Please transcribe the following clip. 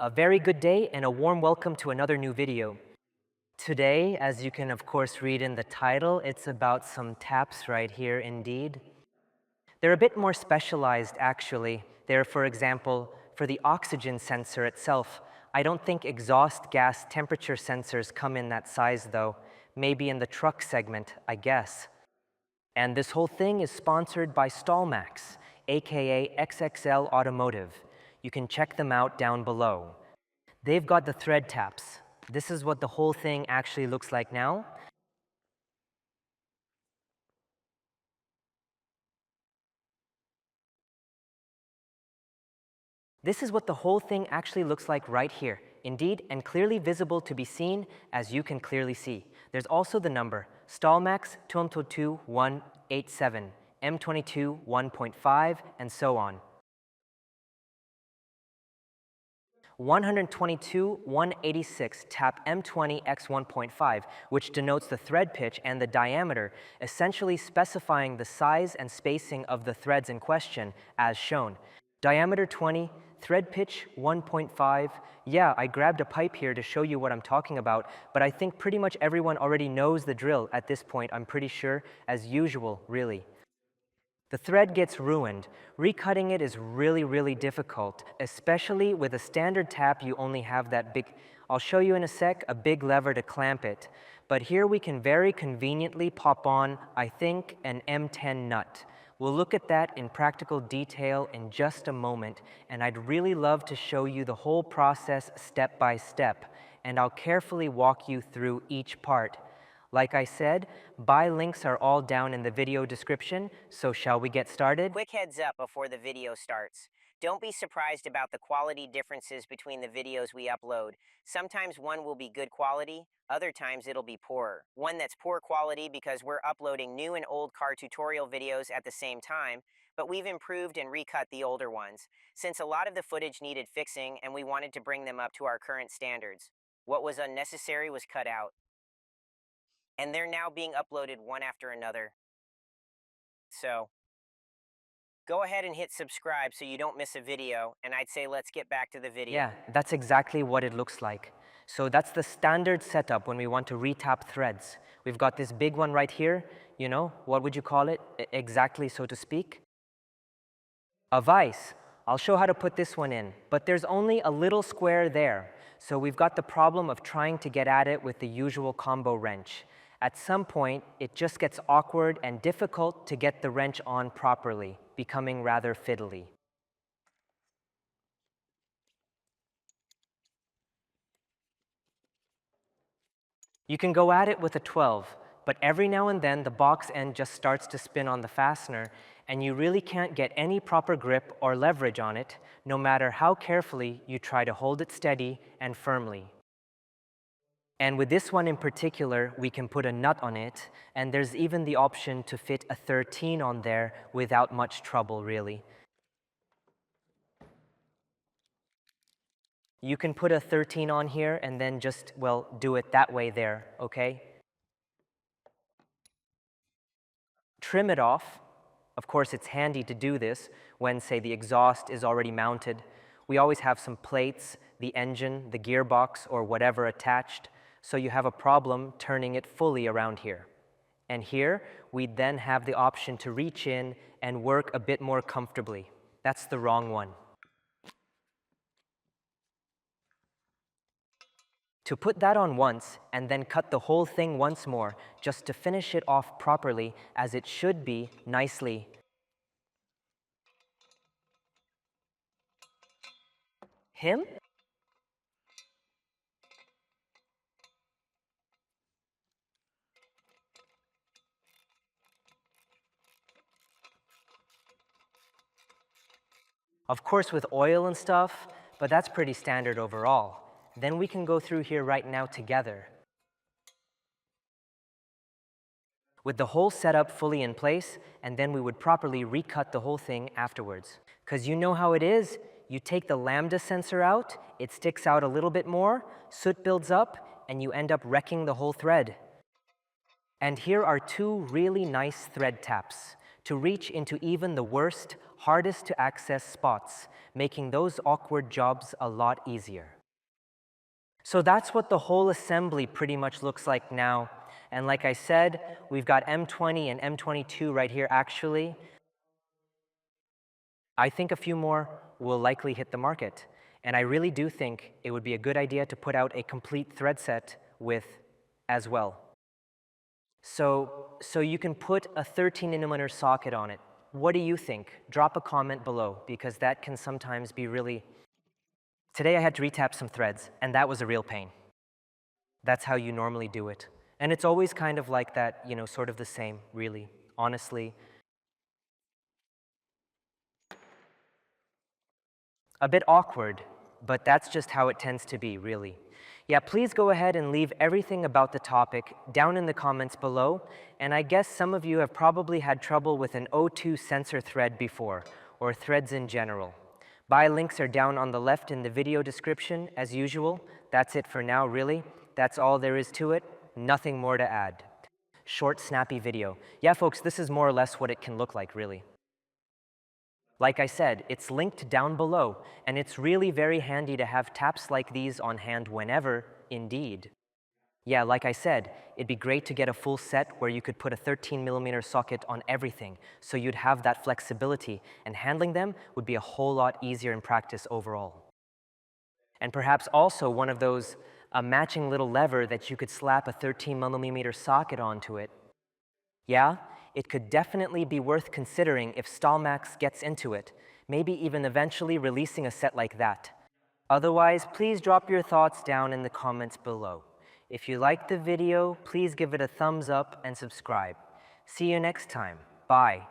A very good day and a warm welcome to another new video. Today, as you can of course read in the title, it's about some taps right here indeed. They're a bit more specialized actually. They're, for example, for the oxygen sensor itself. I don't think exhaust gas temperature sensors come in that size though. Maybe in the truck segment, I guess. And this whole thing is sponsored by Stallmax, aka XXL Automotive. You can check them out down below. They've got the thread taps. This is what the whole thing actually looks like now. This is what the whole thing actually looks like right here. Indeed, and clearly visible to be seen, as you can clearly see. There's also the number, Stallmax 202187, M22 1.5, and so on. 122-186 tap M20 x 1.5, which denotes the thread pitch and the diameter, essentially specifying the size and spacing of the threads in question, as shown. Diameter 20, thread pitch 1.5. Yeah, I grabbed a pipe here to show you what I'm talking about, but I think pretty much everyone already knows the drill at this point, I'm pretty sure, as usual, really. The thread gets ruined. Recutting it is really difficult, especially with a standard tap you only have that big, I'll show you in a sec, a big lever to clamp it. But here we can very conveniently pop on, I think, an M10 nut. We'll look at that in practical detail in just a moment, and I'd really love to show you the whole process step by step, and I'll carefully walk you through each part. Like I said, buy links are all down in the video description, so shall we get started? Quick heads up before the video starts. Don't be surprised about the quality differences between the videos we upload. Sometimes one will be good quality, other times it'll be poorer. One that's poor quality because we're uploading new and old car tutorial videos at the same time, but we've improved and recut the older ones, since a lot of the footage needed fixing and we wanted to bring them up to our current standards. What was unnecessary was cut out. And they're now being uploaded one after another. So, go ahead and hit subscribe so you don't miss a video, and I'd say let's get back to the video. Yeah, that's exactly what it looks like. So that's the standard setup when we want to retap threads. We've got this big one right here, you know, what would you call it exactly, so to speak? A vise. I'll show how to put this one in, but there's only a little square there. So we've got the problem of trying to get at it with the usual combo wrench. At some point, it just gets awkward and difficult to get the wrench on properly, becoming rather fiddly. You can go at it with a 12, but every now and then the box end just starts to spin on the fastener, and you really can't get any proper grip or leverage on it, no matter how carefully you try to hold it steady and firmly. And with this one in particular, we can put a nut on it, and there's even the option to fit a 13 on there without much trouble, really. You can put a 13 on here and then just, well, do it that way there, okay? Trim it off. Of course, it's handy to do this when, say, the exhaust is already mounted. We always have some plates, the engine, the gearbox, or whatever attached, so you have a problem turning it fully around here. And here, we then have the option to reach in and work a bit more comfortably. That's the wrong one. To put that on once and then cut the whole thing once more, just to finish it off properly as it should be nicely. Him? Of course with oil and stuff, but that's pretty standard overall. Then we can go through here right now together. With the whole setup fully in place, and then we would properly recut the whole thing afterwards. Because you know how it is, you take the lambda sensor out, it sticks out a little bit more, soot builds up, and you end up wrecking the whole thread. And here are two really nice thread taps. to reach into even the worst, hardest to access spots, making those awkward jobs a lot easier. So that's what the whole assembly pretty much looks like now. And like I said, we've got M20 and M22 right here actually. I think a few more will likely hit the market. And I really do think it would be a good idea to put out a complete thread set with as well. So you can put a 13mm socket on it. What do you think? Drop a comment below, because that can sometimes be really... Today I had to retap some threads, and that was a real pain. That's how you normally do it. And it's always kind of like that, you know, sort of the same, really, honestly. A bit awkward, but that's just how it tends to be, really. Yeah, please go ahead and leave everything about the topic down in the comments below, and I guess some of you have probably had trouble with an O2 sensor thread before, or threads in general. Buy links are down on the left in the video description, as usual. That's it for now, really. That's all there is to it. Nothing more to add. Short, snappy video. Yeah, folks, this is more or less what it can look like, really. Like I said, it's linked down below, and it's really very handy to have taps like these on hand whenever, indeed. Yeah, like I said, it'd be great to get a full set where you could put a 13mm socket on everything, so you'd have that flexibility, and handling them would be a whole lot easier in practice overall. And perhaps also one of those, a matching little lever that you could slap a 13mm socket onto it. Yeah, it could definitely be worth considering if StallMax gets into it, maybe even eventually releasing a set like that. Otherwise, please drop your thoughts down in the comments below. If you liked the video, please give it a thumbs up and subscribe. See you next time. Bye.